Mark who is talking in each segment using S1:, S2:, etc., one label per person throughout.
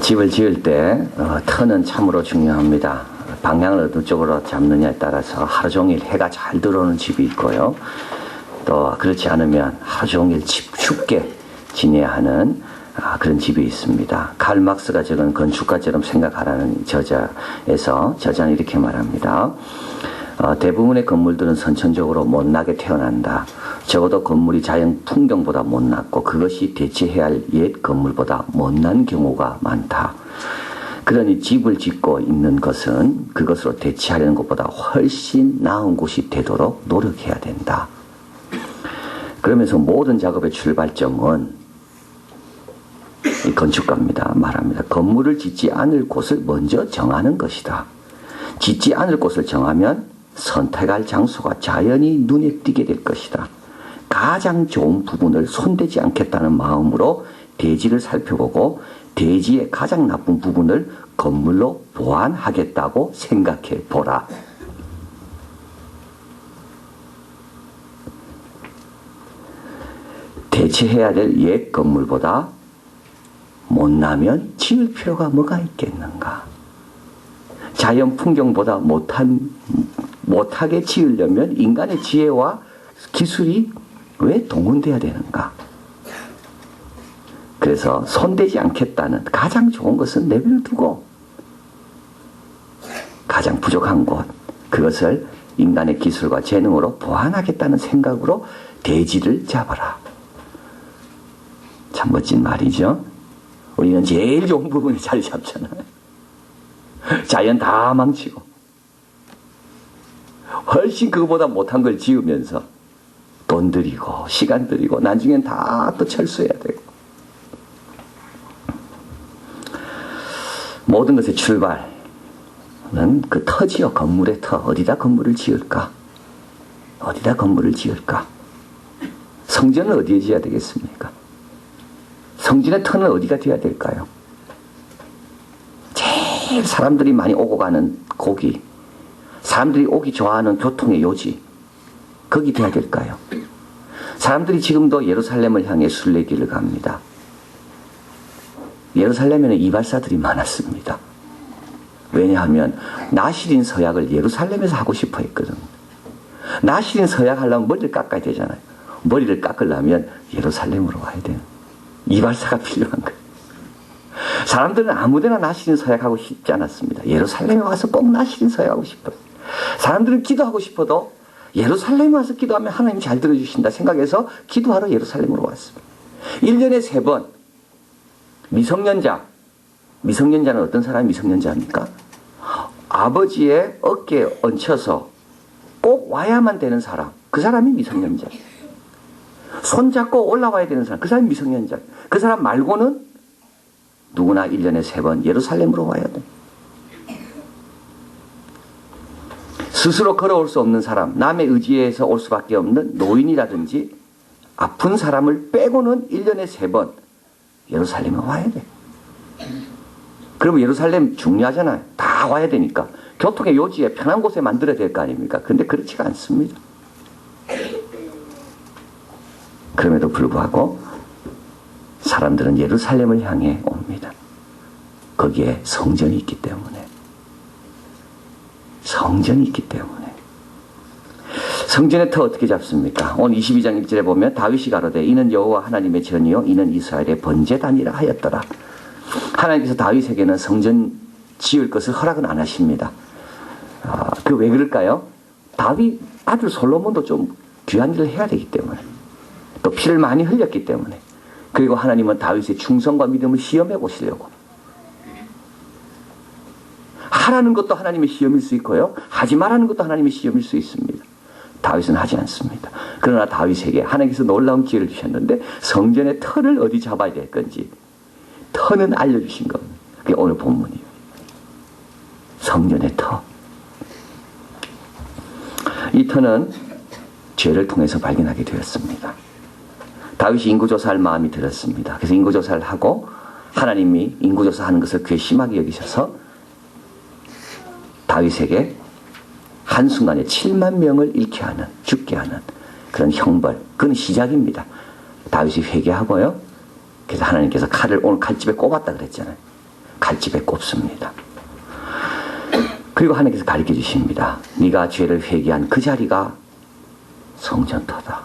S1: 집을 지을 때 터는 참으로 중요합니다. 방향을 어느 쪽으로 잡느냐에 따라서 하루 종일 해가 잘 들어오는 집이 있고요. 또 그렇지 않으면 하루 종일 춥게 지내야 하는 그런 집이 있습니다. 칼 막스가 적은 건축가처럼 생각하라는 저자는 이렇게 말합니다. 대부분의 건물들은 선천적으로 못나게 태어난다. 적어도 건물이 자연 풍경보다 못났고 그것이 대체해야 할 옛 건물보다 못난 경우가 많다. 그러니 집을 짓고 있는 것은 그것으로 대체하려는 것보다 훨씬 나은 곳이 되도록 노력해야 된다. 그러면서 모든 작업의 출발점은 이 건축가입니다. 말합니다. 건물을 짓지 않을 곳을 먼저 정하는 것이다. 짓지 않을 곳을 정하면 선택할 장소가 자연히 눈에 띄게 될 것이다. 가장 좋은 부분을 손대지 않겠다는 마음으로 대지를 살펴보고 대지의 가장 나쁜 부분을 건물로 보완하겠다고 생각해 보라. 대체해야 될 옛 건물보다 못나면 지을 필요가 뭐가 있겠는가. 자연 풍경보다 못하게 지으려면 인간의 지혜와 기술이 왜 동원돼야 되는가. 그래서 손대지 않겠다는 가장 좋은 것은 내버려두고 가장 부족한 곳, 그것을 인간의 기술과 재능으로 보완하겠다는 생각으로 대지를 잡아라. 참 멋진 말이죠. 우리는 제일 좋은 부분에 자리 잡잖아요. 자연 다 망치고 훨씬 그거보다 못한 걸 지으면서 돈 들이고 시간 들이고 나중엔 다 또 철수해야 되고. 모든 것의 출발은 그 터지요. 건물의 터. 어디다 건물을 지을까? 어디다 건물을 지을까? 성전은 어디에 지어야 되겠습니까? 성전의 터는 어디가 되어야 될까요? 제일 사람들이 많이 오고 가는 고기, 사람들이 오기 좋아하는 교통의 요지, 거기 돼야 될까요? 사람들이 지금도 예루살렘을 향해 순례길을 갑니다. 예루살렘에는 이발사들이 많았습니다. 왜냐하면 나시린 서약을 예루살렘에서 하고 싶어 했거든. 나시린 서약 하려면 머리를 깎아야 되잖아요. 머리를 깎으려면 예루살렘으로 와야 돼요. 이발사가 필요한 거예요. 사람들은 아무데나 나시린 서약하고 싶지 않았습니다. 예루살렘에 와서 꼭 나시린 서약하고 싶어요. 사람들은 기도하고 싶어도 예루살렘에 와서 기도하면 하나님이 잘 들어주신다 생각해서 기도하러 예루살렘으로 왔습니다. 1년에 3번 미성년자는 어떤 사람이 미성년자입니까? 아버지의 어깨에 얹혀서 꼭 와야만 되는 사람, 그 사람이 미성년자. 손잡고 올라와야 되는 사람, 그 사람이 미성년자. 그 사람 말고는 누구나 1년에 3번 예루살렘으로 와야 돼. 스스로 걸어올 수 없는 사람, 남의 의지에서 올 수밖에 없는 노인이라든지 아픈 사람을 빼고는 1년에 3번 예루살렘에 와야 돼. 그러면 예루살렘 중요하잖아요. 다 와야 되니까. 교통의 요지에 편한 곳에 만들어야 될 거 아닙니까? 근데 그렇지가 않습니다. 그럼에도 불구하고 사람들은 예루살렘을 향해 옵니다. 거기에 성전이 있기 때문에. 성전이 있기 때문에. 성전의 터 어떻게 잡습니까? 오늘 22장 1절에 보면 다윗이 가로되 이는 여호와 하나님의 전이요 이는 이스라엘의 번제단이라 하였더라. 하나님께서 다윗에게는 성전 지을 것을 허락은 안 하십니다. 그 왜 그럴까요? 다윗 아들 솔로몬도 좀 귀한 일을 해야 되기 때문에, 또 피를 많이 흘렸기 때문에, 그리고 하나님은 다윗의 충성과 믿음을 시험해 보시려고. 하라는 것도 하나님의 시험일 수 있고요, 하지 말라는 것도 하나님의 시험일 수 있습니다. 다윗은 하지 않습니다. 그러나 다윗에게 하나님께서 놀라운 기회를 주셨는데 성전의 터를 어디 잡아야 될 건지 터는 알려주신 겁니다. 그게 오늘 본문이에요. 성전의 터. 이 터는 죄를 통해서 발견하게 되었습니다. 다윗이 인구조사할 마음이 들었습니다. 그래서 인구조사를 하고 하나님이 인구조사하는 것을 괘씸하게 여기셔서 다윗에게 한순간에 7만 명을 잃게 하는, 죽게 하는 그런 형벌, 그건 시작입니다. 다윗이 회개하고요. 그래서 하나님께서 칼을 오늘 칼집에 꼽았다 그랬잖아요. 칼집에 꼽습니다. 그리고 하나님께서 가르쳐 주십니다. 네가 죄를 회개한 그 자리가 성전터다.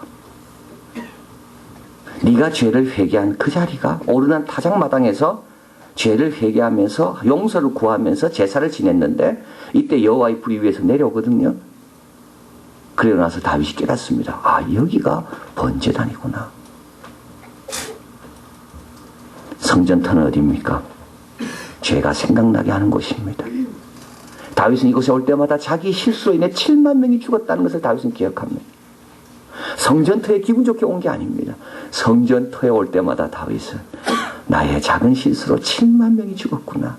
S1: 네가 죄를 회개한 그 자리가 오르난 타작마당에서 죄를 회개하면서 용서를 구하면서 제사를 지냈는데 이때 여호와의 불이 위에서 내려오거든요. 그러고 나서 다윗이 깨닫습니다. 아, 여기가 번제단이구나. 성전터는 어디입니까? 죄가 생각나게 하는 곳입니다. 다윗은 이곳에 올 때마다 자기 실수로 인해 7만 명이 죽었다는 것을 다윗은 기억합니다. 성전터에 기분 좋게 온 게 아닙니다. 성전터에 올 때마다 다윗은 나의 작은 실수로 7만 명이 죽었구나.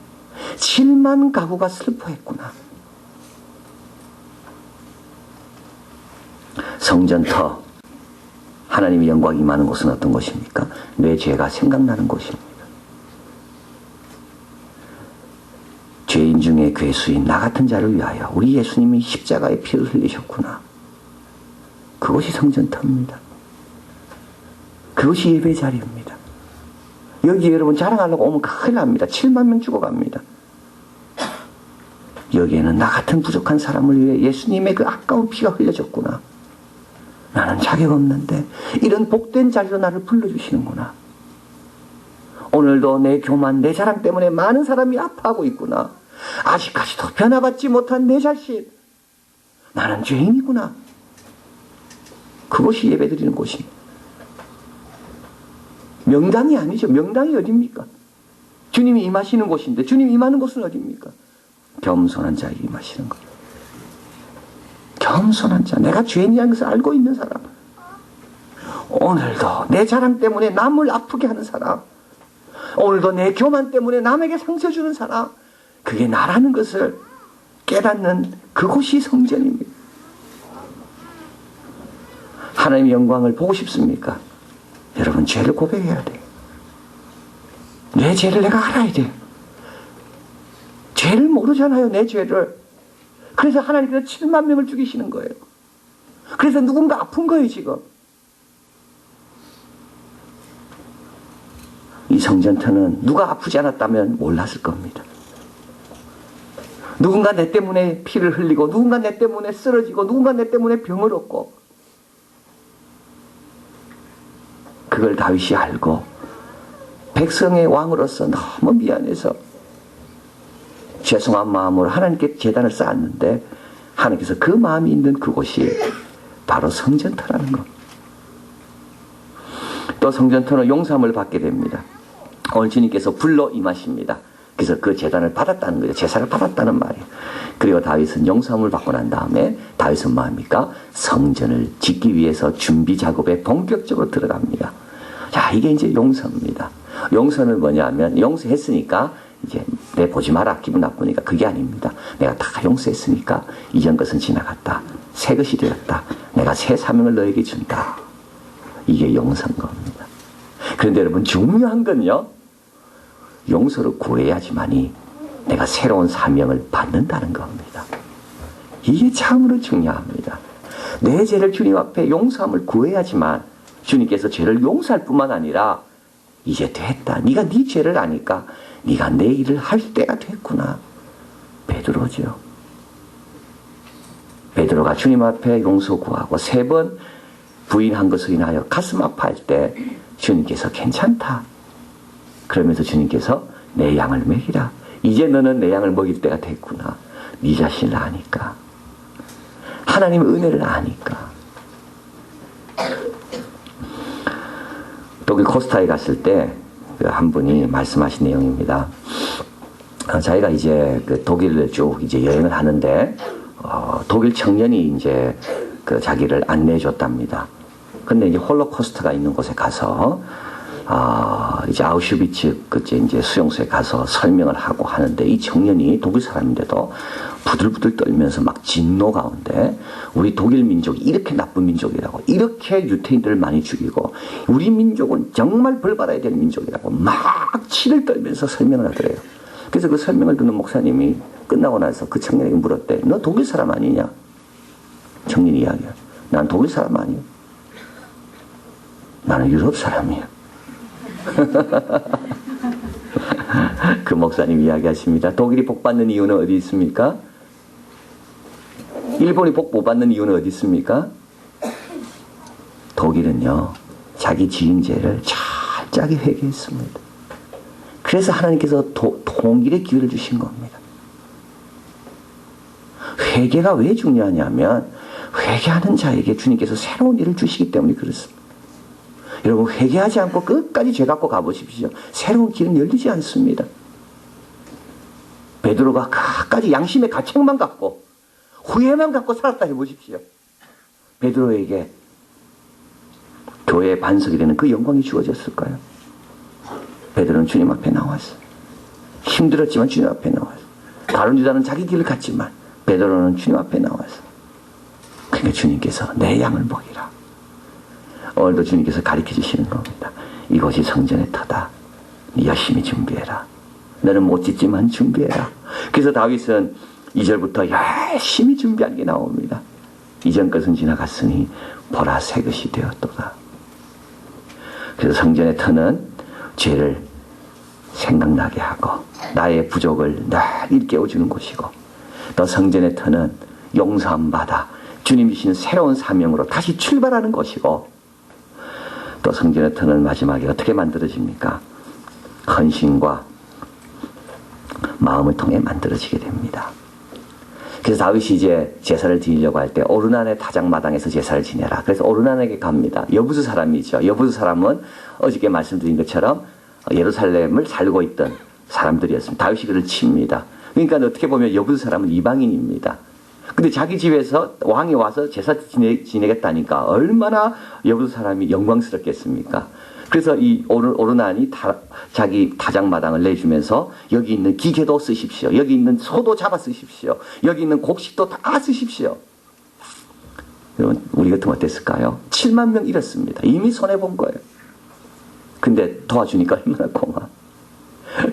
S1: 7만 가구가 슬퍼했구나. 성전터, 하나님의 영광이 임하는 곳은 어떤 곳입니까? 내 죄가 생각나는 곳입니다. 죄인 중에 괴수인 나 같은 자를 위하여 우리 예수님이 십자가의 피를 흘리셨구나. 그것이 성전터입니다. 그것이 예배 자리입니다. 여기 여러분 자랑하려고 오면 큰일 납니다. 7만 명 죽어갑니다. 여기에는 나 같은 부족한 사람을 위해 예수님의 그 아까운 피가 흘려졌구나. 나는 자격 없는데 이런 복된 자리로 나를 불러주시는구나. 오늘도 내 교만, 내 자랑 때문에 많은 사람이 아파하고 있구나. 아직까지도 변화받지 못한 내 자신. 나는 죄인이구나. 그것이 예배드리는 곳입니다. 명당이 아니죠. 명당이 어디입니까? 주님이 임하시는 곳인데 주님이 임하는 곳은 어디입니까? 겸손한 자에게 임하시는 것. 겸손한 자, 내가 죄인이라는 것을 알고 있는 사람. 오늘도 내 자랑 때문에 남을 아프게 하는 사람. 오늘도 내 교만 때문에 남에게 상처 주는 사람. 그게 나라는 것을 깨닫는 그곳이 성전입니다. 하나님의 영광을 보고 싶습니까? 여러분, 죄를 고백해야 돼요. 내 죄를 내가 알아야 돼요. 죄를 모르잖아요, 내 죄를. 그래서 하나님께서 7만 명을 죽이시는 거예요. 그래서 누군가 아픈 거예요, 지금. 이 성전터는 누가 아프지 않았다면 몰랐을 겁니다. 누군가 내 때문에 피를 흘리고, 누군가 내 때문에 쓰러지고, 누군가 내 때문에 병을 얻고, 그걸 다윗이 알고 백성의 왕으로서 너무 미안해서 죄송한 마음으로 하나님께 제단을 쌓았는데 하나님께서 그 마음이 있는 그곳이 바로 성전터라는 것. 또 성전터는 용서함을 받게 됩니다. 오늘 주님께서 불러 임하십니다. 그래서 그 제단을 받았다는 거예요. 제사를 받았다는 말이에요. 그리고 다윗은 용서함을 받고 난 다음에 다윗은 뭐합니까? 성전을 짓기 위해서 준비 작업에 본격적으로 들어갑니다. 자, 이게 이제 용서입니다. 용서는 뭐냐면 용서했으니까 이제 내 보지 마라, 기분 나쁘니까, 그게 아닙니다. 내가 다 용서했으니까 이전 것은 지나갔다. 새 것이 되었다. 내가 새 사명을 너에게 준다. 이게 용서인 겁니다. 그런데 여러분, 중요한 건요, 용서를 구해야지만이 내가 새로운 사명을 받는다는 겁니다. 이게 참으로 중요합니다. 내 죄를 주님 앞에 용서함을 구해야지만 주님께서 죄를 용서할 뿐만 아니라 이제 됐다. 네가 네 죄를 아니까 네가 내 일을 할 때가 됐구나. 베드로죠. 베드로가 주님 앞에 용서 구하고 3번 부인한 것으로 인하여 가슴 아파할 때 주님께서 괜찮다. 그러면서 주님께서 내 양을 먹이라. 이제 너는 내 양을 먹일 때가 됐구나. 네 자신을 아니까. 하나님의 은혜를 아니까. 독일 코스타에 갔을 때 한 분이 말씀하신 내용입니다. 자기가 이제 그 독일을 쭉 이제 여행을 하는데 독일 청년이 이제 그 자기를 안내해 줬답니다. 근데 이제 홀로코스트가 있는 곳에 가서 이제 아우슈비츠 그제 이제 수용소에 가서 설명을 하고 하는데 이 청년이 독일 사람인데도 부들부들 떨면서 막 진노 가운데 우리 독일 민족이 이렇게 나쁜 민족이라고, 이렇게 유태인들을 많이 죽이고 우리 민족은 정말 벌받아야 될 민족이라고 막 치를 떨면서 설명을 하더래요. 그래서 그 설명을 듣는 목사님이 끝나고 나서 그 청년에게 물었대. 너 독일 사람 아니냐? 청년이 이야기야. 난 독일 사람 아니야. 나는 유럽 사람이야. 그 목사님 이야기하십니다. 독일이 복 받는 이유는 어디 있습니까? 일본이 복 못 받는 이유는 어디 있습니까? 독일은요, 자기 지은 죄를 철저하게 회개했습니다. 그래서 하나님께서 통일의 기회를 주신 겁니다. 회개가 왜 중요하냐면, 회개하는 자에게 주님께서 새로운 일을 주시기 때문에 그렇습니다. 여러분, 회개하지 않고 끝까지 죄 갖고 가보십시오. 새로운 길은 열리지 않습니다. 베드로가 끝까지 양심의 가책만 갖고 후회만 갖고 살았다 해보십시오. 베드로에게 교회의 반석이 되는 그 영광이 주어졌을까요? 베드로는 주님 앞에 나왔어. 힘들었지만 주님 앞에 나왔어. 다른 유다는 자기 길을 갔지만 베드로는 주님 앞에 나왔어. 그러니까 주님께서 내 양을 먹이라. 오늘도 주님께서 가르쳐 주시는 겁니다. 이곳이 성전의 터다. 열심히 준비해라. 너는 못 짓지만 준비해라. 그래서 다윗은 2절부터 열심히 준비한 게 나옵니다. 이전 것은 지나갔으니 보라 새 것이 되었도다. 그래서 성전의 터는 죄를 생각나게 하고 나의 부족을 늘 일깨워주는 곳이고, 또 성전의 터는 용서함 받아 주님 주신 새로운 사명으로 다시 출발하는 곳이고, 또 성전의 터는 마지막에 어떻게 만들어집니까? 헌신과 마음을 통해 만들어지게 됩니다. 그래서 다윗이 이제 제사를 지내려고 할 때 오르난의 타작마당에서 제사를 지내라. 그래서 오르난에게 갑니다. 여부수 사람이죠. 여부수 사람은 어저께 말씀드린 것처럼 예루살렘을 살고 있던 사람들이었습니다. 다윗이 그를 칩니다. 그러니까 어떻게 보면 여부수 사람은 이방인입니다. 근데 자기 집에서 왕이 와서 제사 지내겠다니까 얼마나 여부수 사람이 영광스럽겠습니까? 그래서 이 오르난이 자기 타작마당을 내주면서 여기 있는 기계도 쓰십시오. 여기 있는 소도 잡아 쓰십시오. 여기 있는 곡식도 다 쓰십시오. 여러분, 우리 같으면 어땠을까요? 7만 명 잃었습니다. 이미 손해본 거예요. 근데 도와주니까 얼마나 고마워.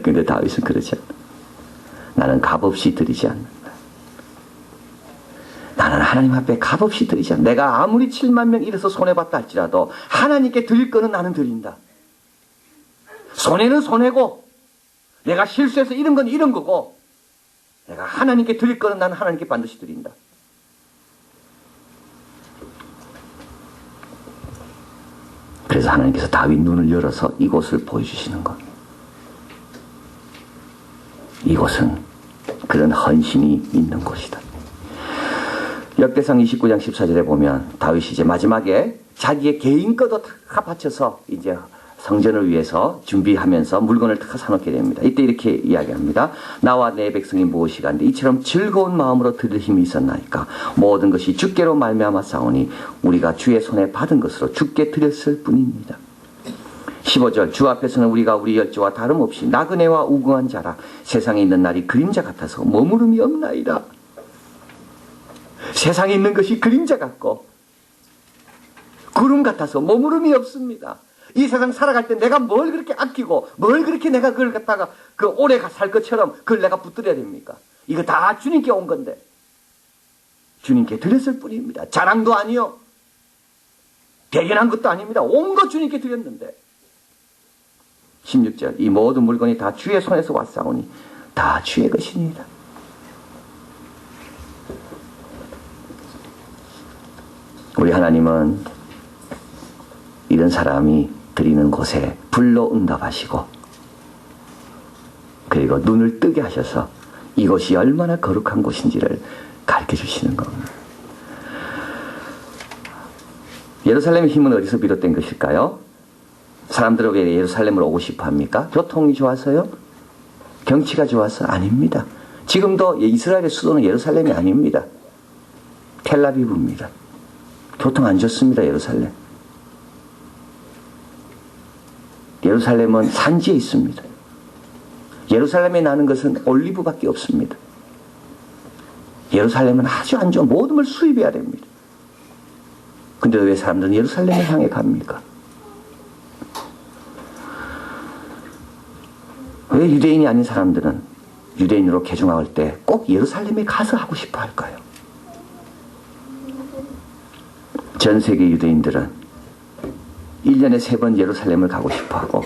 S1: 근데 다윗은 그러지 않아. 나는 값없이 드리지 않는다. 나는 하나님 앞에 값없이 드리지 않는다. 내가 아무리 7만 명 잃어서 손해봤다 할지라도 하나님께 드릴 거는 나는 드린다. 손해는 손해고 내가 실수해서 잃은 건 잃은 거고, 내가 하나님께 드릴 거는 나는 하나님께 반드시 드린다. 그래서 하나님께서 다윗 눈을 열어서 이곳을 보여주시는 것. 이곳은 그런 헌신이 있는 곳이다. 역대상 29장 14절에 보면 다윗이 이제 마지막에 자기의 개인 것도 다 바쳐서 이제 성전을 위해서 준비하면서 물건을 다 사놓게 됩니다. 이때 이렇게 이야기합니다. 나와 내 백성이 무엇이가 한데 이처럼 즐거운 마음으로 드릴 힘이 있었나이까. 모든 것이 주께로 말미암아 싸우니 우리가 주의 손에 받은 것으로 주께 드렸을 뿐입니다. 15절 주 앞에서는 우리가 우리 열조와 다름없이 나그네와 우궁한 자라. 세상에 있는 날이 그림자 같아서 머무름이 없나이다. 세상에 있는 것이 그림자 같고 구름 같아서 머무름이 없습니다. 이 세상 살아갈 때 내가 뭘 그렇게 아끼고 뭘 그렇게 내가 그걸 갖다가 그 오래 살 것처럼 그걸 내가 붙들어야 됩니까? 이거 다 주님께 온 건데 주님께 드렸을 뿐입니다. 자랑도 아니요, 대견한 것도 아닙니다. 온 것 주님께 드렸는데. 16절 이 모든 물건이 다 주의 손에서 왔사오니 다 주의 것입니다. 우리 하나님은 이런 사람이 드리는 곳에 불로 응답하시고, 그리고 눈을 뜨게 하셔서 이곳이 얼마나 거룩한 곳인지를 가르쳐 주시는 겁니다. 예루살렘의 힘은 어디서 비롯된 것일까요? 사람들에게 예루살렘으로 오고 싶어 합니까? 교통이 좋아서요? 경치가 좋아서? 아닙니다. 지금도 이스라엘의 수도는 예루살렘이 아닙니다. 텔아비브입니다. 교통 안 좋습니다. 예루살렘. 예루살렘은 산지에 있습니다. 예루살렘에 나는 것은 올리브밖에 없습니다. 예루살렘은 아주 안 좋은 모든 걸 수입해야 됩니다. 근데 왜 사람들은 예루살렘을 향해 갑니까? 왜 유대인이 아닌 사람들은 유대인으로 개종할 때 꼭 예루살렘에 가서 하고 싶어 할까요? 전 세계 유대인들은 1년에 3번 예루살렘을 가고 싶어 하고,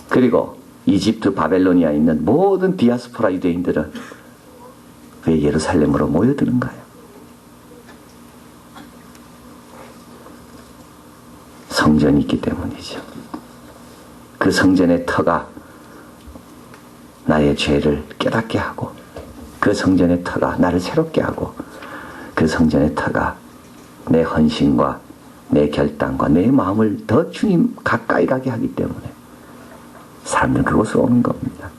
S1: 그리고 이집트 바벨로니아에 있는 모든 디아스포라 유대인들은 왜 예루살렘으로 모여드는가요? 성전이 있기 때문이죠. 그 성전의 터가 나의 죄를 깨닫게 하고, 그 성전의 터가 나를 새롭게 하고, 그 성전의 터가 내 헌신과 내 결단과 내 마음을 더 주님 가까이 가게 하기 때문에 사람들은 그곳으로 오는 겁니다.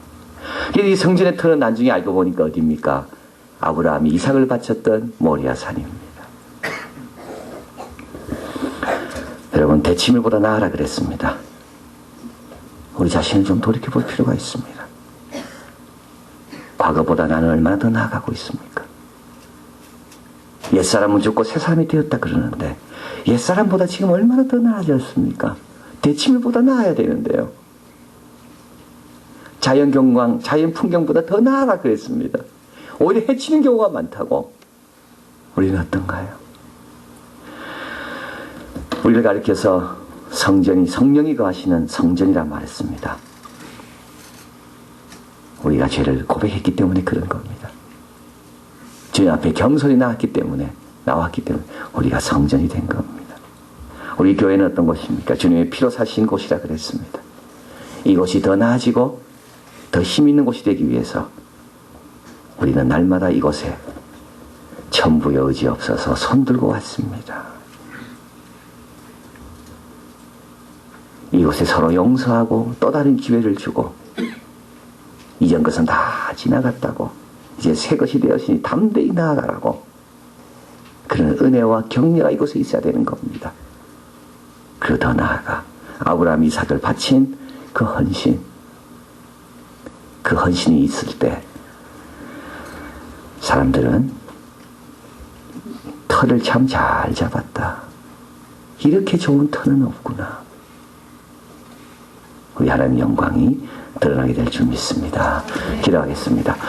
S1: 이 성전의 터는 나중에 알고 보니까 어디입니까? 아브라함이 이삭을 바쳤던 모리아산입니다. 여러분, 대치밀보다 나아라 그랬습니다. 우리 자신을 좀 돌이켜볼 필요가 있습니다. 과거보다 나는 얼마나 더 나아가고 있습니까? 옛사람은 죽고 새사람이 되었다 그러는데 옛사람보다 지금 얼마나 더 나아졌습니까? 대치밀보다 나아야 되는데요. 자연경관, 자연풍경보다 더 나아라 그랬습니다. 오히려 해치는 경우가 많다고. 우리는 어떤가요? 우리를 가리켜서 성전이 성령이 거하시는 성전이라 말했습니다. 우리가 죄를 고백했기 때문에 그런 겁니다. 주님 앞에 겸손히 나왔기 때문에 우리가 성전이 된 겁니다. 우리 교회는 어떤 곳입니까? 주님의 피로 사신 곳이라 그랬습니다. 이곳이 더 나아지고 더 힘 있는 곳이 되기 위해서 우리는 날마다 이곳에 천부의 의지 없어서 손들고 왔습니다. 이곳에 서로 용서하고 또 다른 기회를 주고, 이전 것은 다 지나갔다고, 이제 새 것이 되었으니 담대히 나아가라고, 그런 은혜와 격려가 이곳에 있어야 되는 겁니다. 그리고 더 나아가 아브라함 이삭을 바친 그 헌신이 있을 때 사람들은 터를 참 잘 잡았다. 이렇게 좋은 터는 없구나. 우리 하나님 영광이 드러나게 될 줄 믿습니다. 기도하겠습니다.